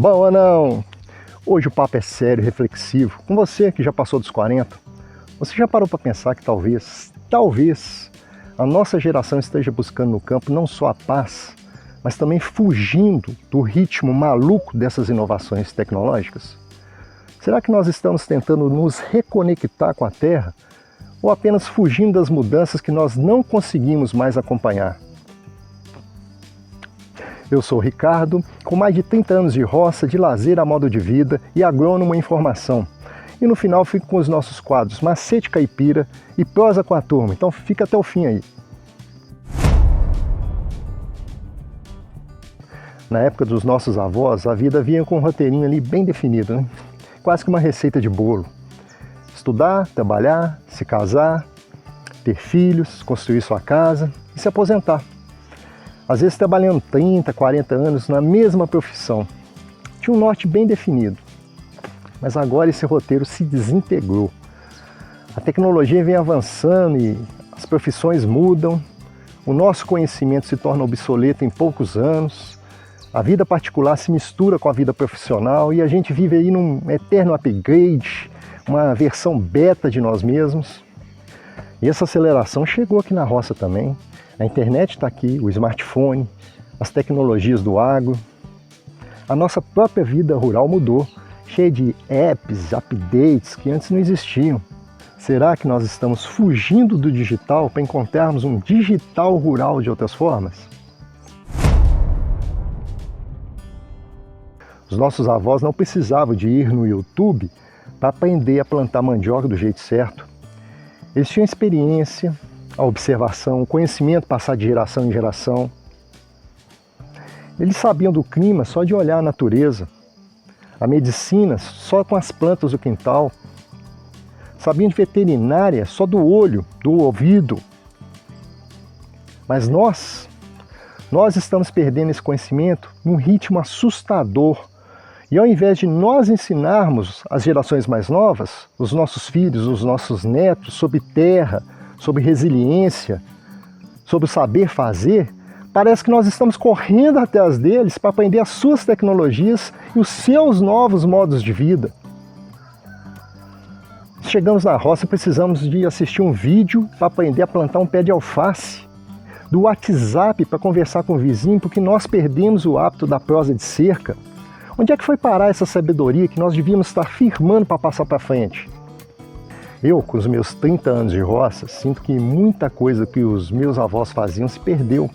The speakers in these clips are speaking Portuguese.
Bom ou não? Hoje o papo é sério e reflexivo. Com você que já passou dos 40, você já parou para pensar que talvez a nossa geração esteja buscando no campo não só a paz, mas também fugindo do ritmo maluco dessas inovações tecnológicas? Será que nós estamos tentando nos reconectar com a Terra ou apenas fugindo das mudanças que nós não conseguimos mais acompanhar? Eu sou o Ricardo, com mais de 30 anos de roça, de lazer a modo de vida e agrônomo em formação. E no final fico com os nossos quadros Macete Caipira e Prosa com a Turma, então fica até o fim aí. Na época dos nossos avós, a vida vinha com um roteirinho ali bem definido, né? Quase que uma receita de bolo. Estudar, trabalhar, se casar, ter filhos, construir sua casa e se aposentar. Às vezes trabalhando 30, 40 anos na mesma profissão. Tinha um norte bem definido. Mas agora esse roteiro se desintegrou. A tecnologia vem avançando e as profissões mudam. O nosso conhecimento se torna obsoleto em poucos anos. A vida particular se mistura com a vida profissional e a gente vive aí num eterno upgrade, uma versão beta de nós mesmos. E essa aceleração chegou aqui na roça também. A internet está aqui, o smartphone, as tecnologias do agro. A nossa própria vida rural mudou, cheia de apps, updates que antes não existiam. Será que nós estamos fugindo do digital para encontrarmos um digital rural de outras formas? Os nossos avós não precisavam de ir no YouTube para aprender a plantar mandioca do jeito certo. Eles tinham experiência, a observação, o conhecimento passado de geração em geração. Eles sabiam do clima só de olhar a natureza, a medicina só com as plantas do quintal, sabiam de veterinária só do olho, do ouvido. Mas nós estamos perdendo esse conhecimento num ritmo assustador. E ao invés de nós ensinarmos as gerações mais novas, os nossos filhos, os nossos netos, sobre terra, sobre resiliência, sobre o saber fazer, parece que nós estamos correndo atrás deles para aprender as suas tecnologias e os seus novos modos de vida. Chegamos na roça e precisamos de assistir um vídeo para aprender a plantar um pé de alface, do WhatsApp para conversar com o vizinho, porque nós perdemos o hábito da prosa de cerca. Onde é que foi parar essa sabedoria que nós devíamos estar firmando para passar para frente? Eu, com os meus 30 anos de roça, sinto que muita coisa que os meus avós faziam se perdeu.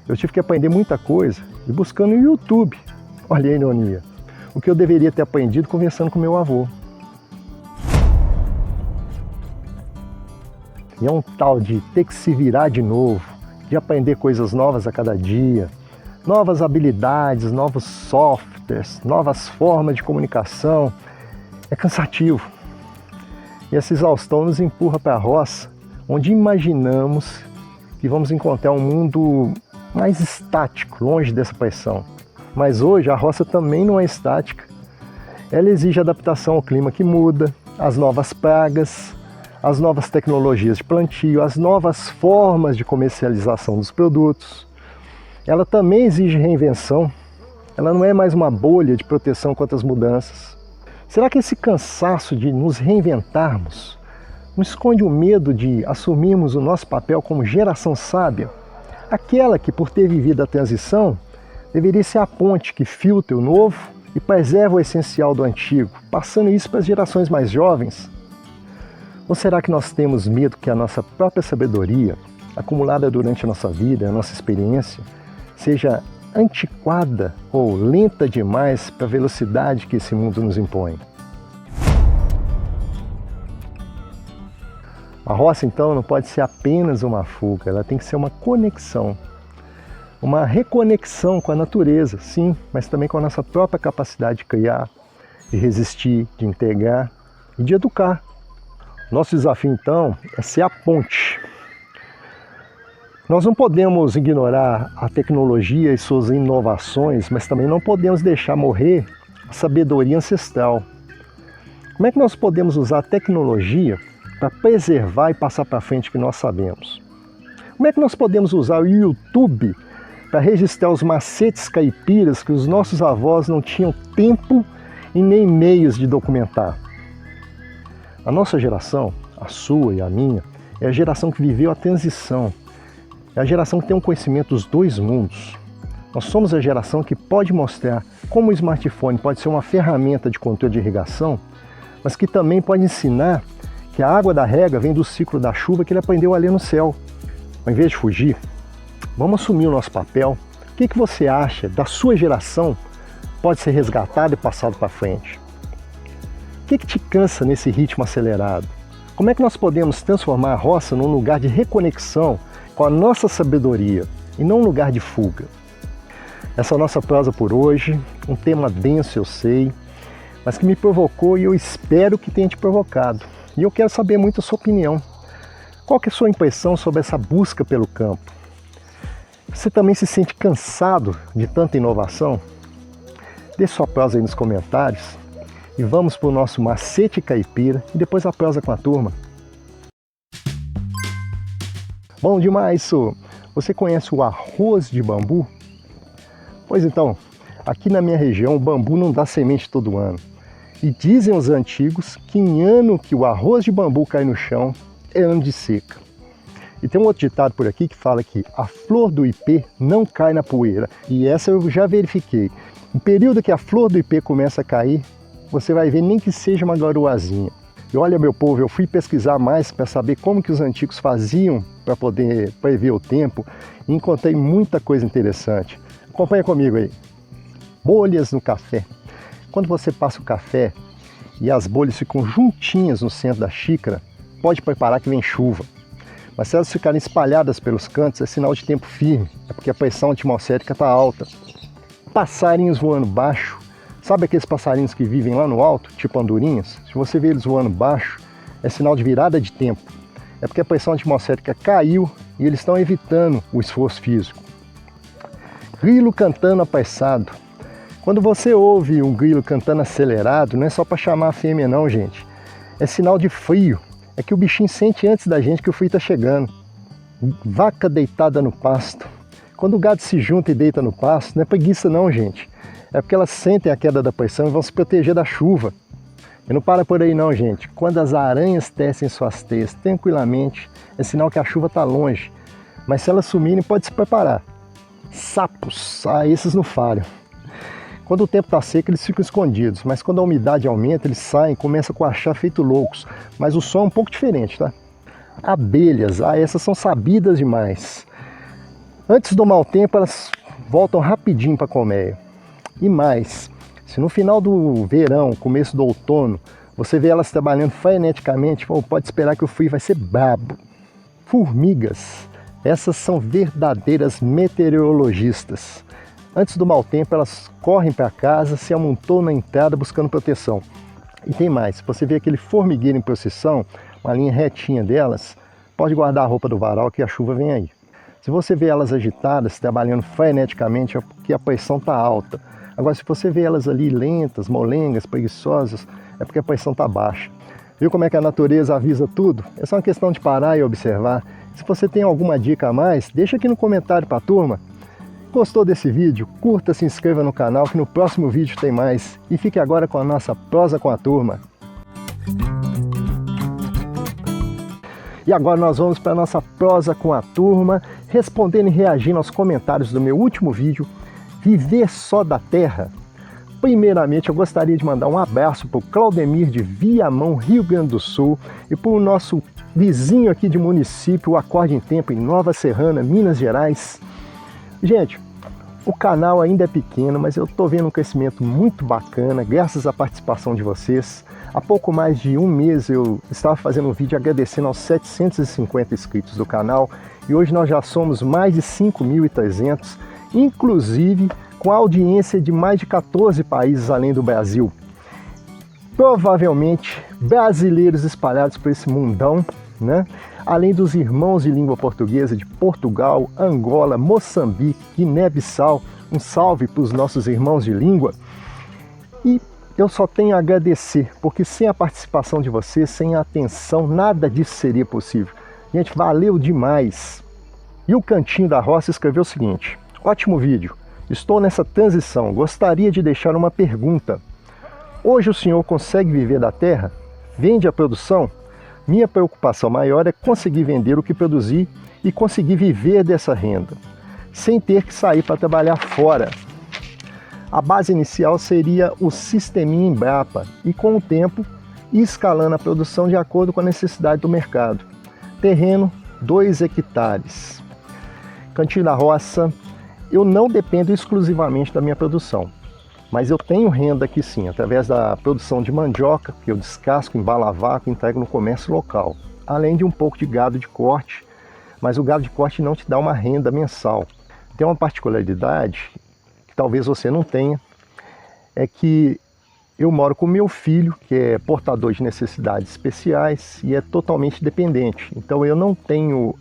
Eu tive que aprender muita coisa e buscando no YouTube. Olha a ironia. O que eu deveria ter aprendido conversando com meu avô. E é um tal de ter que se virar de novo, de aprender coisas novas a cada dia, novas habilidades, novos softwares, novas formas de comunicação. É cansativo. E essa exaustão nos empurra para a roça, onde imaginamos que vamos encontrar um mundo mais estático, longe dessa pressão. Mas hoje a roça também não é estática. Ela exige adaptação ao clima que muda, às novas pragas, às novas tecnologias de plantio, às novas formas de comercialização dos produtos. Ela também exige reinvenção. Ela não é mais uma bolha de proteção contra as mudanças. Será que esse cansaço de nos reinventarmos não esconde o medo de assumirmos o nosso papel como geração sábia? Aquela que, por ter vivido a transição, deveria ser a ponte que filtra o novo e preserva o essencial do antigo, passando isso para as gerações mais jovens? Ou será que nós temos medo que a nossa própria sabedoria, acumulada durante a nossa vida, a nossa experiência, seja antiquada ou lenta demais para a velocidade que esse mundo nos impõe? A roça, então, não pode ser apenas uma fuga, ela tem que ser uma conexão, uma reconexão com a natureza, sim, mas também com a nossa própria capacidade de criar, de resistir, de integrar e de educar. Nosso desafio, então, é ser a ponte. Nós não podemos ignorar a tecnologia e suas inovações, mas também não podemos deixar morrer a sabedoria ancestral. Como é que nós podemos usar a tecnologia para preservar e passar para frente o que nós sabemos? Como é que nós podemos usar o YouTube para registrar os macetes caipiras que os nossos avós não tinham tempo e nem meios de documentar. A nossa geração, a sua e a minha, é a geração que viveu a transição. É a geração que tem um conhecimento dos dois mundos. Nós somos a geração que pode mostrar como o smartphone pode ser uma ferramenta de controle de irrigação, mas que também pode ensinar que a água da rega vem do ciclo da chuva que ele aprendeu a ler no céu. Ao invés de fugir, vamos assumir o nosso papel. O que você acha da sua geração pode ser resgatado e passado para frente? O que te cansa nesse ritmo acelerado? Como é que nós podemos transformar a roça num lugar de reconexão com a nossa sabedoria e não um lugar de fuga? Essa é a nossa prosa por hoje, um tema denso eu sei, mas que me provocou e eu espero que tenha te provocado. E eu quero saber muito a sua opinião. Qual que é a sua impressão sobre essa busca pelo campo? Você também se sente cansado de tanta inovação? Deixe sua prosa aí nos comentários e vamos para o nosso macete caipira e depois a prosa com a turma. Bom demais isso! Você conhece o arroz de bambu? Pois então, aqui na minha região o bambu não dá semente todo ano. E dizem os antigos que em ano que o arroz de bambu cai no chão, é ano de seca. E tem um outro ditado por aqui que fala que a flor do ipê não cai na poeira. E essa eu já verifiquei. No período que a flor do ipê começa a cair, você vai ver nem que seja uma garoazinha. E olha, meu povo, eu fui pesquisar mais para saber como que os antigos faziam para poder prever o tempo e encontrei muita coisa interessante. Acompanha comigo aí. Bolhas no café. Quando você passa o café e as bolhas ficam juntinhas no centro da xícara, pode preparar que vem chuva. Mas se elas ficarem espalhadas pelos cantos, é sinal de tempo firme, é porque a pressão atmosférica está alta. Passarinhos voando baixo, sabe aqueles passarinhos que vivem lá no alto, tipo andorinhas? Se você vê eles voando baixo, é sinal de virada de tempo. É porque a pressão atmosférica caiu e eles estão evitando o esforço físico. Grilo cantando apressado. Quando você ouve um grilo cantando acelerado, não é só para chamar a fêmea não, gente. É sinal de frio. É que o bichinho sente antes da gente que o frio está chegando. Vaca deitada no pasto. Quando o gado se junta e deita no pasto, não é preguiça não, gente. É porque elas sentem a queda da pressão e vão se proteger da chuva. E não para por aí não, gente. Quando as aranhas tecem suas teias tranquilamente, é sinal que a chuva está longe. Mas se elas sumirem, pode se preparar. Sapos, esses não falham. Quando o tempo está seco, eles ficam escondidos, mas quando a umidade aumenta, eles saem e começam a coachar feito loucos. Mas o som é um pouco diferente, tá? Abelhas, essas são sabidas demais. Antes do mau tempo, elas voltam rapidinho para a colmeia. E mais, se no final do verão, começo do outono, você vê elas trabalhando freneticamente, pode esperar que o frio vai ser brabo. Formigas, essas são verdadeiras meteorologistas. Antes do mau tempo, elas correm para casa, se amontoam na entrada buscando proteção. E tem mais, se você vê aquele formigueiro em procissão, uma linha retinha delas, pode guardar a roupa do varal que a chuva vem aí. Se você vê elas agitadas, trabalhando freneticamente, é porque a pressão está alta. Agora, se você vê elas ali lentas, molengas, preguiçosas, é porque a pressão está baixa. Viu como é que a natureza avisa tudo? É só uma questão de parar e observar. Se você tem alguma dica a mais, deixa aqui no comentário para a turma. Gostou desse vídeo? Curta, se inscreva no canal que no próximo vídeo tem mais. E fique agora com a nossa prosa com a turma. E agora nós vamos para a nossa prosa com a turma, respondendo e reagindo aos comentários do meu último vídeo, Viver Só da Terra. Primeiramente, eu gostaria de mandar um abraço para o Claudemir de Viamão, Rio Grande do Sul, e para o nosso vizinho aqui de município, o Acorde em Tempo, em Nova Serrana, Minas Gerais. Gente, o canal ainda é pequeno, mas eu estou vendo um crescimento muito bacana, graças à participação de vocês. Há pouco mais de um mês eu estava fazendo um vídeo agradecendo aos 750 inscritos do canal e hoje nós já somos mais de 5.300, inclusive com a audiência de mais de 14 países além do Brasil. Provavelmente brasileiros espalhados por esse mundão, né? Além dos irmãos de língua portuguesa de Portugal, Angola, Moçambique, Guiné-Bissau, um salve para os nossos irmãos de língua. E eu só tenho a agradecer, porque sem a participação de vocês, sem a atenção, nada disso seria possível. Gente, valeu demais! E o Cantinho da Roça escreveu o seguinte: Ótimo vídeo. Estou nessa transição. Gostaria de deixar uma pergunta. Hoje o senhor consegue viver da terra? Vende a produção? Minha preocupação maior é conseguir vender o que produzi e conseguir viver dessa renda, sem ter que sair para trabalhar fora. A base inicial seria o sisteminha Embrapa e, com o tempo, ir escalando a produção de acordo com a necessidade do mercado. Terreno, 2 hectares. Cantinho da roça, eu não dependo exclusivamente da minha produção, mas eu tenho renda aqui sim, através da produção de mandioca, que eu descasco, embalo a vácuo e entrego no comércio local, além de um pouco de gado de corte, mas o gado de corte não te dá uma renda mensal. Tem uma particularidade que talvez você não tenha, é que eu moro com meu filho, que é portador de necessidades especiais e é totalmente dependente. Então eu não tenho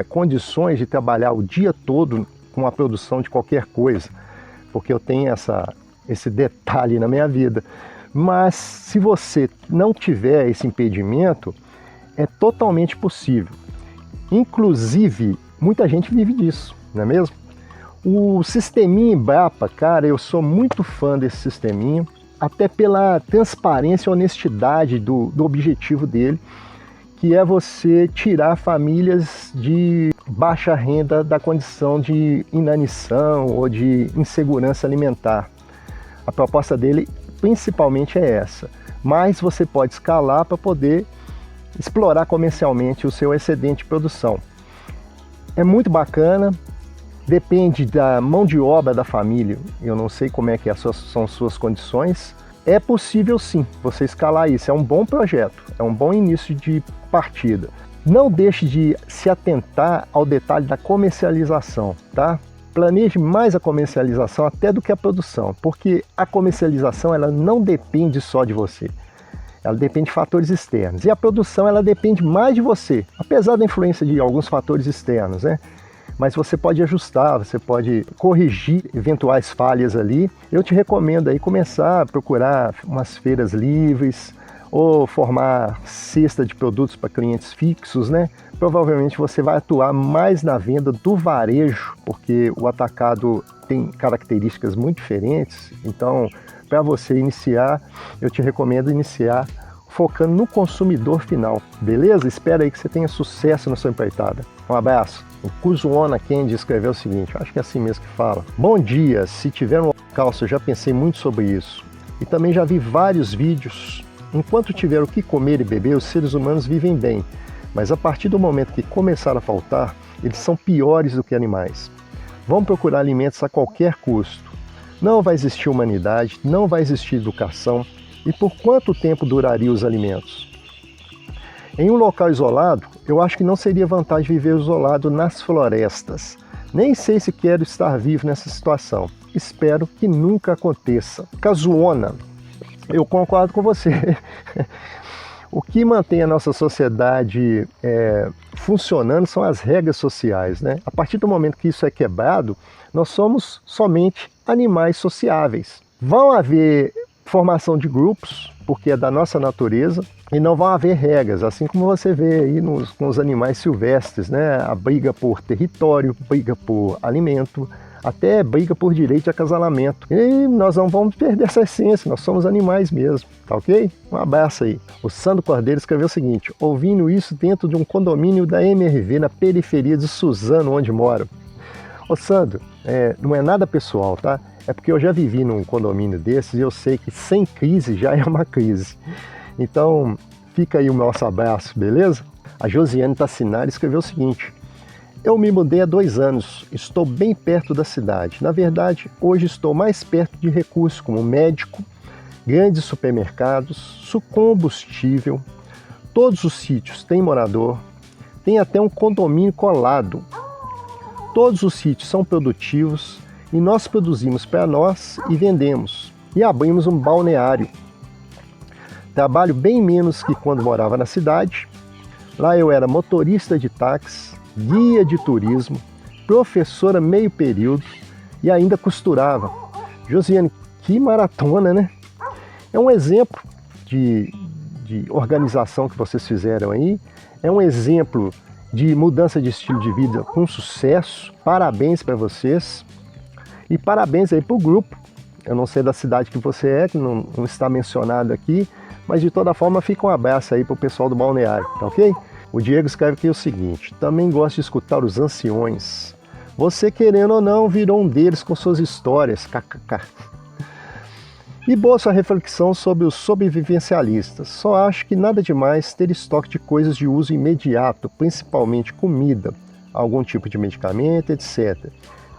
condições de trabalhar o dia todo com a produção de qualquer coisa, porque eu tenho esse detalhe na minha vida. Mas se você não tiver esse impedimento, é totalmente possível. Inclusive, muita gente vive disso, não é mesmo? O sisteminha Embrapa, cara, eu sou muito fã desse sisteminha, até pela transparência e honestidade do objetivo dele, que é você tirar famílias de baixa renda da condição de inanição ou de insegurança alimentar. A proposta dele principalmente é essa, mas você pode escalar para poder explorar comercialmente o seu excedente de produção. É muito bacana. Depende da mão de obra da família, eu não sei como é que são suas condições. É possível sim, você escalar isso, é um bom projeto, é um bom início de partida. Não deixe de se atentar ao detalhe da comercialização, tá? Planeje mais a comercialização até do que a produção, porque a comercialização ela não depende só de você, ela depende de fatores externos. E a produção ela depende mais de você, apesar da influência de alguns fatores externos, né? Mas você pode ajustar, você pode corrigir eventuais falhas ali. Eu te recomendo aí começar a procurar umas feiras livres ou formar cesta de produtos para clientes fixos, né? Provavelmente você vai atuar mais na venda do varejo, porque o atacado tem características muito diferentes. Então, para você iniciar, eu te recomendo iniciar focando no consumidor final, beleza? Espero aí que você tenha sucesso na sua empreitada. Um abraço. O Kuzuona Kendi escreveu o seguinte, acho que é assim mesmo que fala. Bom dia, se tiver um holocausto, eu já pensei muito sobre isso. E também já vi vários vídeos. Enquanto tiver o que comer e beber, os seres humanos vivem bem. Mas a partir do momento que começar a faltar, eles são piores do que animais. Vão procurar alimentos a qualquer custo. Não vai existir humanidade, não vai existir educação. E por quanto tempo durariam os alimentos? Em um local isolado, eu acho que não seria vantagem viver isolado nas florestas. Nem sei se quero estar vivo nessa situação. Espero que nunca aconteça. Kazuona, eu concordo com você. O que mantém a nossa sociedade funcionando são as regras sociais, né? A partir do momento que isso é quebrado, nós somos somente animais sociáveis. Vão haver formação de grupos, porque é da nossa natureza, e não vão haver regras, assim como você vê aí com os animais silvestres, né? A briga por território, briga por alimento, até briga por direito de acasalamento. E nós não vamos perder essa essência, nós somos animais mesmo, tá ok? Um abraço aí. O Sandro Cordeiro escreveu o seguinte, ouvindo isso dentro de um condomínio da MRV na periferia de Suzano, onde moro. Ô Sandro, não é nada pessoal, tá? É porque eu já vivi num condomínio desses e eu sei que sem crise já é uma crise. Então, fica aí o nosso abraço, beleza? A Josiane Tassinari escreveu o seguinte, eu me mudei há 2 anos, estou bem perto da cidade. Na verdade, hoje estou mais perto de recursos como médico, grandes supermercados, combustível, todos os sítios têm morador, tem até um condomínio colado. Todos os sítios são produtivos e nós produzimos para nós e vendemos. E abrimos um balneário. Trabalho bem menos que quando morava na cidade. Lá eu era motorista de táxi, guia de turismo, professora meio período e ainda costurava. Josiane, que maratona, né? É um exemplo de organização que vocês fizeram aí. É um exemplo de mudança de estilo de vida com sucesso. Parabéns para vocês. E parabéns aí pro grupo. Eu não sei da cidade que você é, que não está mencionado aqui, mas de toda forma fica um abraço aí pro pessoal do balneário, tá ok? O Diego escreve aqui o seguinte: também gosto de escutar os anciões. Você, querendo ou não, virou um deles com suas histórias, kkk. E boa sua reflexão sobre os sobrevivencialistas. Só acho que nada demais ter estoque de coisas de uso imediato, principalmente comida, algum tipo de medicamento, etc.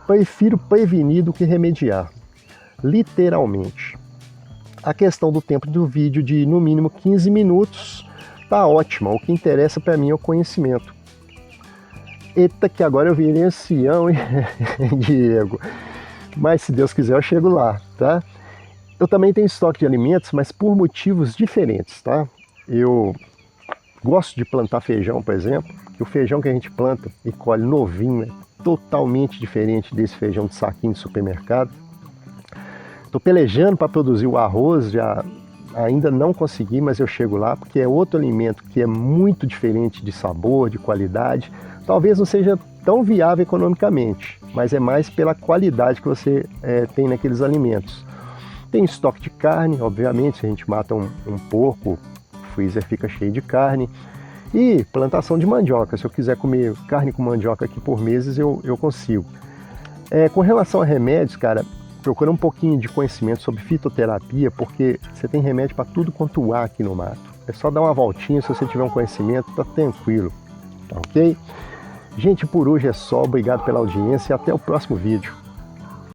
Prefiro prevenir do que remediar. Literalmente. A questão do tempo do vídeo de no mínimo 15 minutos tá ótima. O que interessa para mim é o conhecimento. Eita, que agora eu virei ancião, hein, Diego? Mas se Deus quiser eu chego lá, tá? Eu também tenho estoque de alimentos, mas por motivos diferentes, tá? Eu gosto de plantar feijão, por exemplo, que o feijão que a gente planta e colhe novinho é totalmente diferente desse feijão de saquinho de supermercado. Estou pelejando para produzir o arroz, ainda não consegui, mas eu chego lá, porque é outro alimento que é muito diferente de sabor, de qualidade. Talvez não seja tão viável economicamente, mas é mais pela qualidade que você tem naqueles alimentos. Tem estoque de carne, obviamente, se a gente mata um porco, o freezer fica cheio de carne. E plantação de mandioca, se eu quiser comer carne com mandioca aqui por meses, eu consigo. Com relação a remédios, cara, procura um pouquinho de conhecimento sobre fitoterapia, porque você tem remédio para tudo quanto há aqui no mato. É só dar uma voltinha, se você tiver um conhecimento, tá tranquilo, tá ok? Gente, por hoje é só, obrigado pela audiência e até o próximo vídeo.